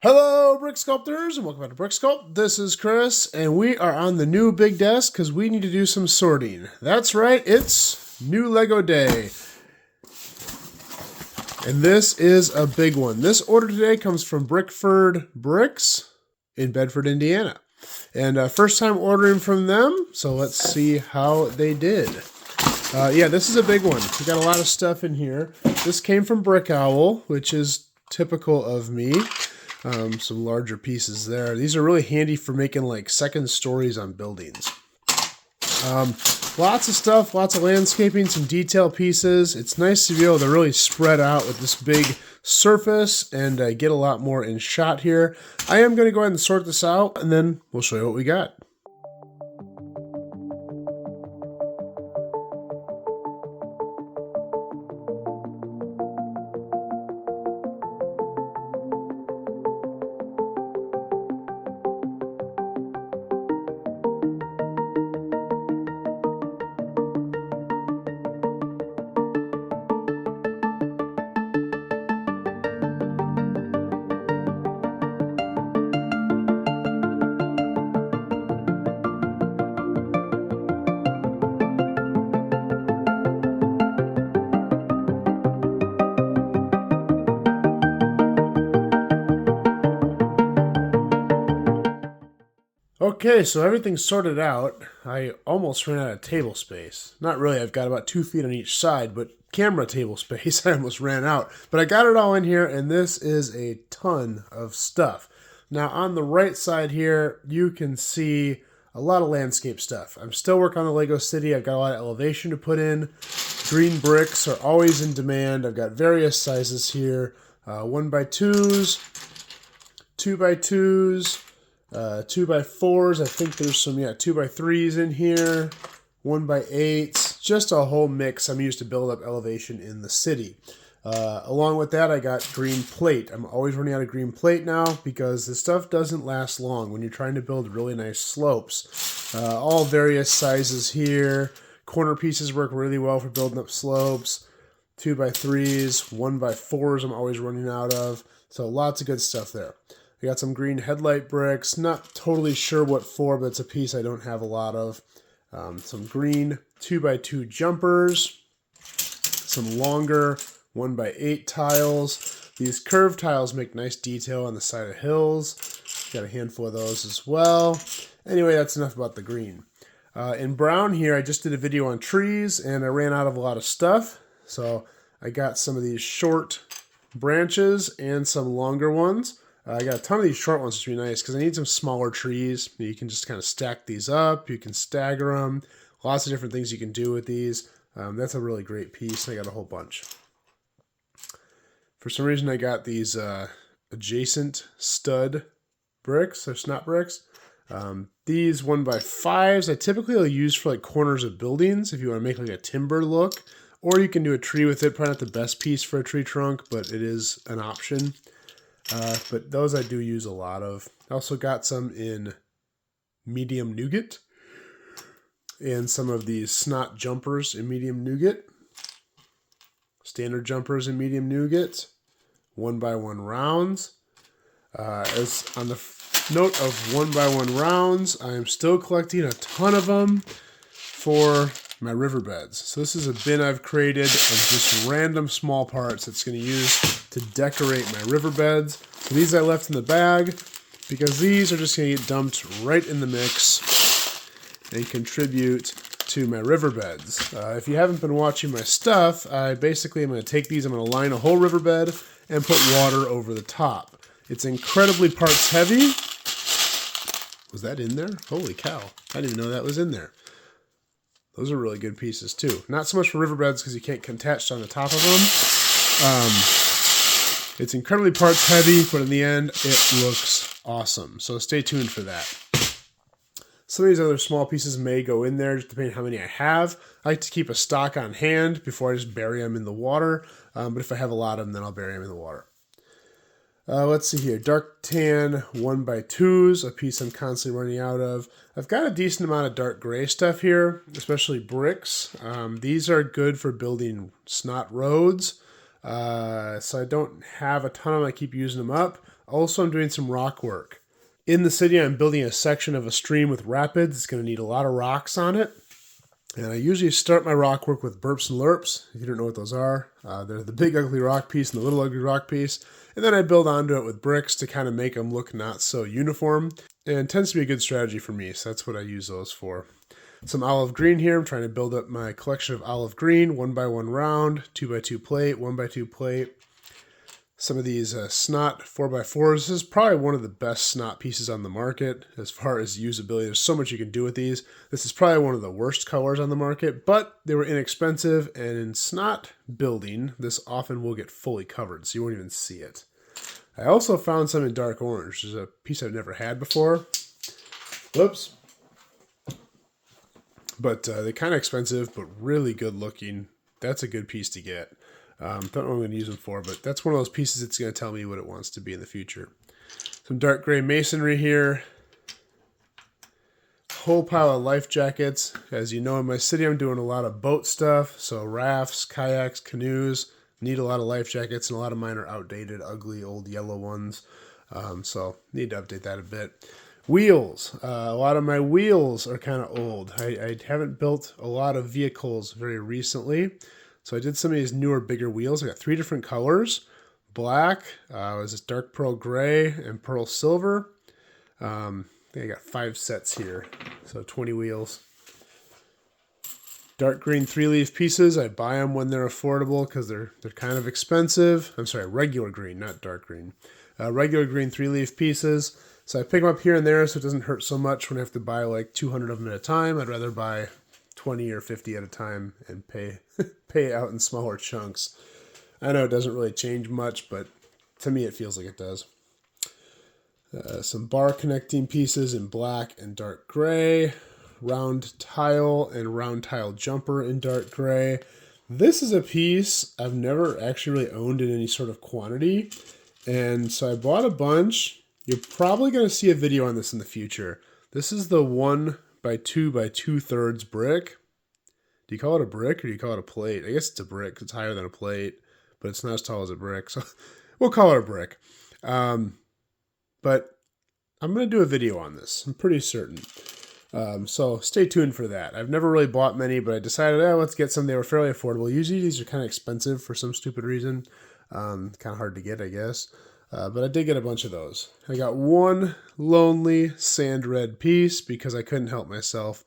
Hello, Brick Sculptors, and welcome back to Brick Sculpt. This is Chris, and we are on the new big desk because we need to do some sorting. That's right, it's new Lego day. And this is a big one. This order today comes from Brickford Bricks in Bedford, Indiana. And first time ordering from them, so let's see how they did. Yeah, this is a big one. We got a lot of stuff in here. This came from Brick Owl, which is typical of me. Some larger pieces there. These are really handy for making like second stories on buildings. Lots of stuff, lots of landscaping, some detail pieces. It's nice to be able to really spread out with this big surface and get a lot more in shot here. I am going to go ahead and sort this out, and then we'll show you what we got. Okay, so everything's sorted out. I almost ran out of table space. Not really, I've got about 2 feet on each side, but camera table space, I almost ran out. But I got it all in here, and this is a ton of stuff. Now, on the right side here, you can see a lot of landscape stuff. I'm still working on the Lego City. I've got a lot of elevation to put in. Green bricks are always in demand. I've got various sizes here. 1x2s, 2x2s, 2x4s. I think there's some 2x3s in here, 1x8s, just a whole mix I'm used to build up elevation in the city. Along with that, I got green plate. I'm always running out of green plate now because this stuff doesn't last long when you're trying to build really nice slopes. All various sizes here. Corner pieces work really well for building up slopes. 2x3s, 1x4s I'm always running out of. So lots of good stuff there. I got some green headlight bricks. Not totally sure what for, but it's a piece I don't have a lot of. Some green 2x2 jumpers. Some longer 1x8 tiles. These curved tiles make nice detail on the side of hills. Got a handful of those as well. Anyway, that's enough about the green. In brown here, I just did a video on trees, and I ran out of a lot of stuff. So I got some of these short branches and some longer ones. I got a ton of these short ones, which would be nice because I need some smaller trees. You can just kind of stack these up. You can stagger them. Lots of different things you can do with these. That's a really great piece. I got a whole bunch. For some reason, I got these adjacent stud bricks, or snot bricks. These 1x5s I typically will use for like corners of buildings if you want to make like a timber look. Or you can do a tree with it. Probably not the best piece for a tree trunk, but it is an option. But those I do use a lot of. I also got some in medium nougat. And some of these snot jumpers in medium nougat. Standard jumpers in medium nougat. 1x1 rounds. As on the note of 1x1 rounds, I am still collecting a ton of them for my riverbeds. So this is a bin I've created of just random small parts that's going to use to decorate my riverbeds. So these I left in the bag because these are just going to get dumped right in the mix and contribute to my riverbeds. If you haven't been watching my stuff, I basically am going to take these, I'm going to line a whole riverbed and put water over the top. It's incredibly parts heavy. Was that in there? Holy cow. I didn't even know that was in there. Those are really good pieces too. Not so much for riverbeds because you can't attach on the top of them. It's incredibly parts heavy, but in the end, it looks awesome. So stay tuned for that. Some of these other small pieces may go in there, just depending on how many I have. I like to keep a stock on hand before I just bury them in the water. But if I have a lot of them, then I'll bury them in the water. Let's see here. Dark tan 1x2s, a piece I'm constantly running out of. I've got a decent amount of dark gray stuff here, especially bricks. These are good for building snot roads. So I don't have a ton of them. I keep using them up. Also, I'm doing some rock work. In the city, I'm building a section of a stream with rapids. It's going to need a lot of rocks on it. And I usually start my rock work with burps and lerps. If you don't know what those are, they're the big ugly rock piece and the little ugly rock piece. And then I build onto it with bricks to kind of make them look not so uniform. And it tends to be a good strategy for me, so that's what I use those for. Some olive green here. I'm trying to build up my collection of olive green, 1x1 round, 2x2 plate, 1x2 plate. Some of these snot 4x4s. This is probably one of the best snot pieces on the market as far as usability. There's so much you can do with these. This is probably one of the worst colors on the market, but they were inexpensive, and in snot building, this often will get fully covered, so you won't even see it. I also found some in dark orange. There's a piece I've never had before. Whoops. But they're kind of expensive, but really good looking. That's a good piece to get. Don't know what I'm going to use them for, but that's one of those pieces that's going to tell me what it wants to be in the future. Some dark gray masonry here. Whole pile of life jackets. As you know, in my city, I'm doing a lot of boat stuff. So rafts, kayaks, canoes. Need a lot of life jackets, and a lot of mine are outdated, ugly, old yellow ones. So need to update that a bit. Wheels. A lot of my wheels are kind of old. I haven't built a lot of vehicles very recently. So I did some of these newer, bigger wheels. I got 3 different colors. Black, was this dark pearl gray, and pearl silver. I think I got 5 sets here, so 20 wheels. Dark green 3-leaf pieces. I buy them when they're affordable because they're kind of expensive. I'm sorry, regular green, not dark green. Regular green 3-leaf pieces. So I pick them up here and there so it doesn't hurt so much when I have to buy like 200 of them at a time. I'd rather buy 20 or 50 at a time and pay out in smaller chunks. I know it doesn't really change much, but to me it feels like it does. Some bar connecting pieces in black and dark gray. Round tile and round tile jumper in dark gray. This is a piece I've never actually really owned in any sort of quantity. And so I bought a bunch. You're probably going to see a video on this in the future. This is the 1x2 by 2/3 brick. Do you call it a brick or do you call it a plate? I guess it's a brick. It's higher than a plate, but it's not as tall as a brick. So we'll call it a brick. But I'm going to do a video on this. I'm pretty certain. So stay tuned for that. I've never really bought many, but I decided, let's get some. They were fairly affordable. Usually these are kind of expensive for some stupid reason. Kind of hard to get, I guess. But I did get a bunch of those. I got one lonely sand red piece because I couldn't help myself.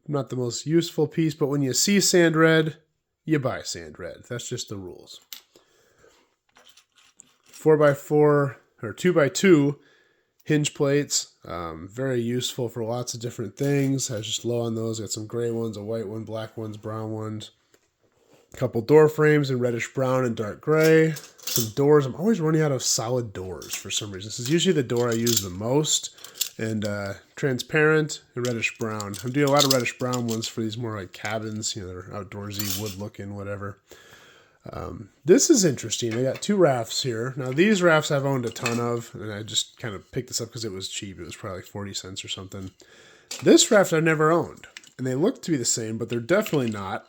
Not the most useful piece, but when you see sand red, you buy sand red. That's just the rules. 4x4 or 2x2 hinge plates. Very useful for lots of different things. I was just low on those. Got some gray ones, a white one, black ones, brown ones. A couple door frames in reddish brown and dark gray. Some doors. I'm always running out of solid doors for some reason. This is usually the door I use the most. And transparent and reddish brown. I'm doing a lot of reddish brown ones for these more like cabins. You know, they're outdoorsy, wood looking, whatever. This is interesting. I got 2 rafts here. Now these rafts I've owned a ton of, and I just kind of picked this up because it was cheap. It was probably like 40 cents or something. This raft I've never owned, and they look to be the same, but they're definitely not.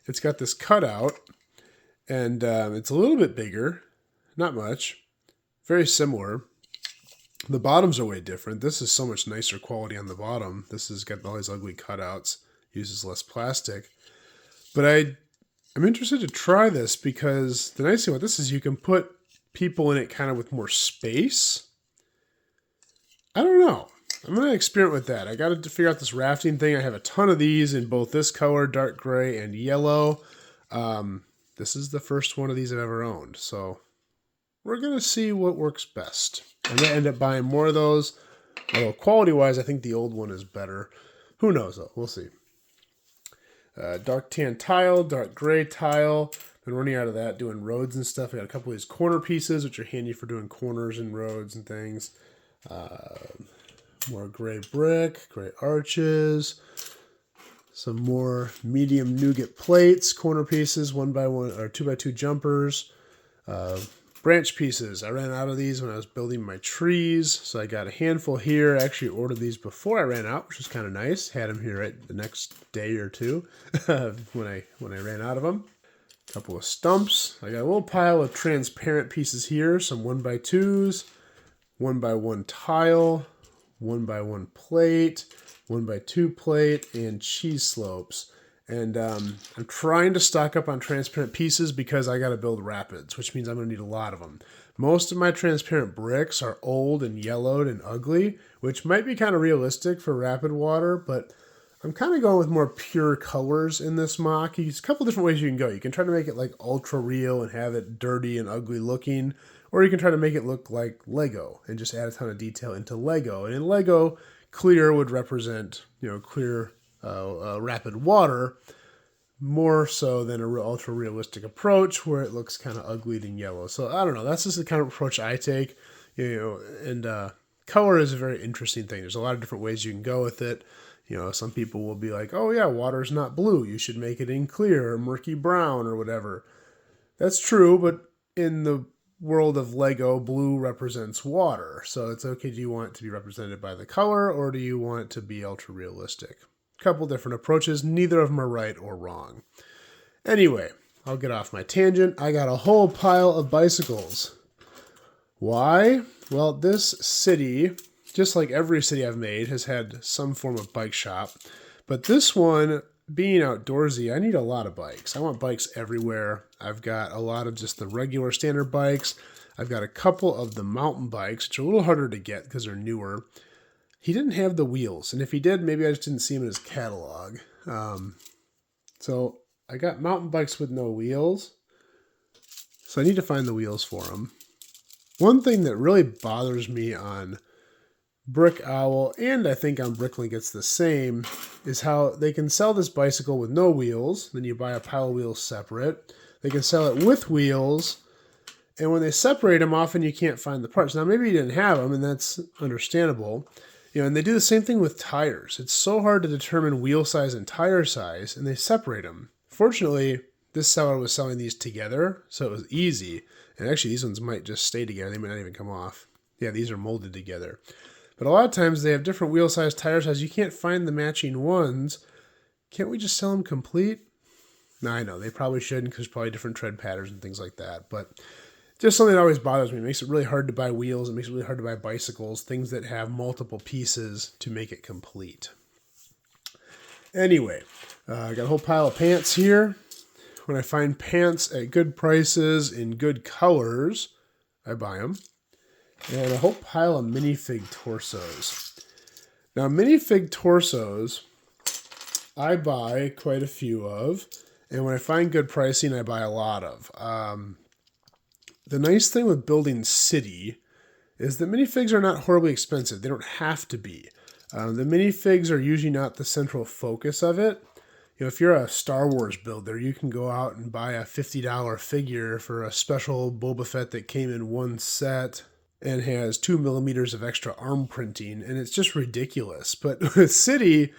It's got this cutout, and it's a little bit bigger, not much, very similar. The bottoms are way different. This is so much nicer quality on the bottom. This has got all these ugly cutouts, uses less plastic. But I'm interested to try this because the nice thing about this is you can put people in it kind of with more space. I don't know. I'm going to experiment with that. I got to figure out this rafting thing. I have a ton of these in both this color, dark gray, and yellow. This is the first one of these I've ever owned. So we're going to see what works best. I may end up buying more of those. Although quality-wise, I think the old one is better. Who knows, though? We'll see. Dark tan tile, dark gray tile. Been running out of that doing roads and stuff. I got a couple of these corner pieces, which are handy for doing corners and roads and things. More gray brick, gray arches. Some more medium nougat plates, corner pieces, 1x1 or 2x2 jumpers. Branch pieces. I ran out of these when I was building my trees, so I got a handful here. I actually ordered these before I ran out, which was kind of nice. Had them here right the next day or two when I ran out of them. Couple of stumps. I got a little pile of transparent pieces here, some 1x2s, 1x1 tile, 1x1 plate, 1x2 plate, and cheese slopes. And I'm trying to stock up on transparent pieces because I got to build rapids, which means I'm going to need a lot of them. Most of my transparent bricks are old and yellowed and ugly, which might be kind of realistic for rapid water, but I'm kind of going with more pure colors in this mock. There's a couple different ways you can go. You can try to make it like ultra real and have it dirty and ugly looking, or you can try to make it look like Lego and just add a ton of detail into Lego. And in Lego, clear would represent, clear rapid water, more so than a ultra realistic approach where it looks kind of ugly and yellow. So I don't know. That's just the kind of approach I take. And color is a very interesting thing. There's a lot of different ways you can go with it. Some people will be like, oh yeah, water's not blue. You should make it in clear or murky brown or whatever. That's true, but in the world of Lego, blue represents water. So it's okay. Do you want it to be represented by the color or do you want it to be ultra realistic? A couple different approaches. Neither of them are right or wrong. Anyway, I'll get off my tangent. I got a whole pile of bicycles. Why? Well, this city, just like every city I've made, has had some form of bike shop. But this one, being outdoorsy, I need a lot of bikes. I want bikes everywhere. I've got a lot of just the regular standard bikes. I've got a couple of the mountain bikes, which are a little harder to get because they're newer. He didn't have the wheels. And if he did, maybe I just didn't see him in his catalog. So I got mountain bikes with no wheels. So I need to find the wheels for them. One thing that really bothers me on Brick Owl, and I think on Bricklink it's the same, is how they can sell this bicycle with no wheels, then you buy a pile of wheels separate. They can sell it with wheels, and when they separate them, often you can't find the parts. Now, maybe you didn't have them, and that's understandable. And they do the same thing with tires. It's so hard to determine wheel size and tire size, and they separate them. Fortunately, this seller was selling these together, so it was easy. And actually, these ones might just stay together. They might not even come off. Yeah, these are molded together. But a lot of times they have different wheel size, tire size. You can't find the matching ones. Can't we just sell them complete? No, I know. They probably shouldn't because there's probably different tread patterns and things like that. But just something that always bothers me. It makes it really hard to buy wheels. It makes it really hard to buy bicycles, things that have multiple pieces to make it complete. Anyway, I got a whole pile of pants here. When I find pants at good prices in good colors, I buy them. And a whole pile of minifig torsos. Now, minifig torsos, I buy quite a few of. And when I find good pricing, I buy a lot of. The nice thing with building city is that minifigs are not horribly expensive. They don't have to be. The minifigs are usually not the central focus of it. If you're a Star Wars builder, you can go out and buy a $50 figure for a special Boba Fett that came in one set and has 2 millimeters of extra arm printing, and it's just ridiculous. But with City,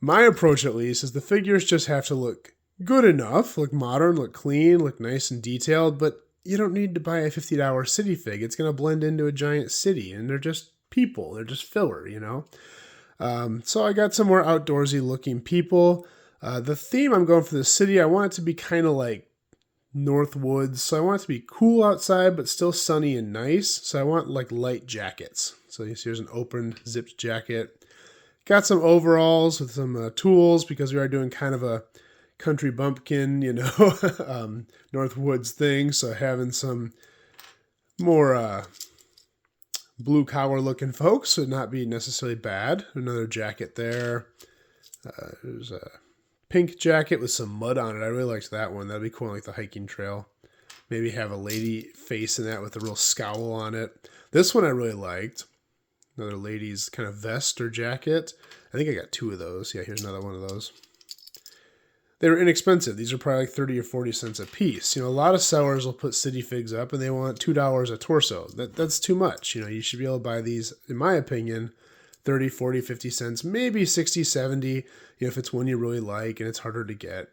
my approach at least is the figures just have to look good enough, look modern, look clean, look nice and detailed, but you don't need to buy a $50 City fig. It's going to blend into a giant city, and they're just people. They're just filler, So I got some more outdoorsy looking people. The theme I'm going for the city, I want it to be kind of like North Woods. So I want it to be cool outside, but still sunny and nice. So I want like light jackets. So you see there's an open zipped jacket. Got some overalls with some tools because we are doing kind of a country bumpkin, North Woods thing. So having some more blue collar looking folks would not be necessarily bad. Another jacket there. There's a pink jacket with some mud on it. I really liked that one. That'd be cool on like the hiking trail. Maybe have a lady face in that with a real scowl on it. This one I really liked. Another lady's kind of vest or jacket. I think I got 2 of those. Yeah, here's another one of those. They were inexpensive. These are probably like 30 or 40 cents a piece. A lot of sellers will put city figs up and they want $2 a torso. That's too much. You should be able to buy these, in my opinion, 30, 40, 50 cents, maybe 60, 70, if it's one you really like and it's harder to get.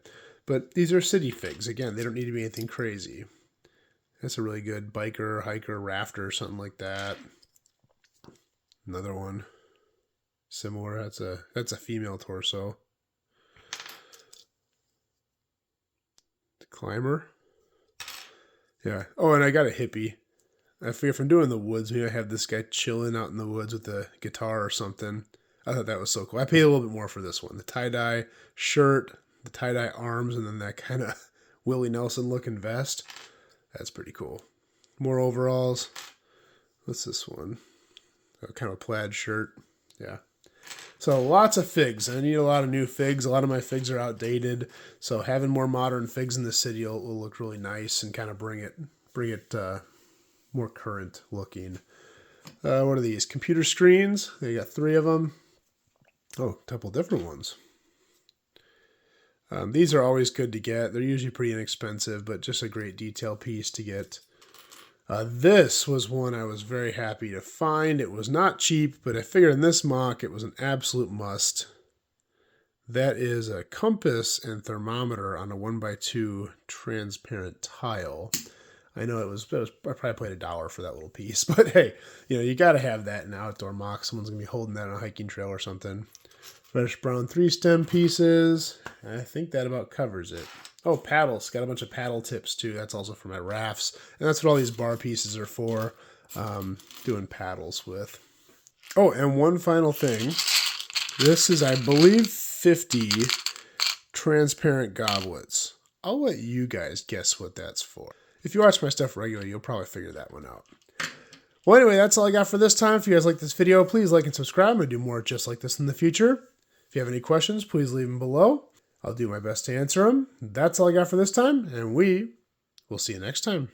But these are city figs. Again, they don't need to be anything crazy. That's a really good biker, hiker, rafter, something like that. Another one. Similar. That's a female torso. Climber. Yeah. Oh, and I got a hippie. I figure if I'm doing the woods, maybe I have this guy chilling out in the woods with a guitar or something. I thought that was so cool. I paid a little bit more for this one. The tie-dye shirt, the tie-dye arms, and then that kind of Willie Nelson looking vest. That's pretty cool. More overalls. What's this one? Kind of a plaid shirt. Yeah. So lots of figs. I need a lot of new figs. A lot of my figs are outdated. So having more modern figs in the city will look really nice and kind of bring it more current looking. What are these? Computer screens. They got 3 of them. Oh, a couple different ones. These are always good to get. They're usually pretty inexpensive, but just a great detail piece to get. This was one I was very happy to find. It was not cheap, but I figured in this mock it was an absolute must. That is a compass and thermometer on a 1x2 transparent tile. I know I probably paid $1 for that little piece, but hey, you got to have that in an outdoor mock. Someone's going to be holding that on a hiking trail or something. Reddish brown 3-stem pieces. I think that about covers it. Oh, paddles. Got a bunch of paddle tips too. That's also for my rafts. And that's what all these bar pieces are for, doing paddles with. Oh, and one final thing. This is, I believe, 50 transparent goblets. I'll let you guys guess what that's for. If you watch my stuff regularly, you'll probably figure that one out. Well, anyway, that's all I got for this time. If you guys like this video, please like and subscribe. I'm going to do more just like this in the future. If you have any questions, please leave them below. I'll do my best to answer them. That's all I got for this time, and we will see you next time.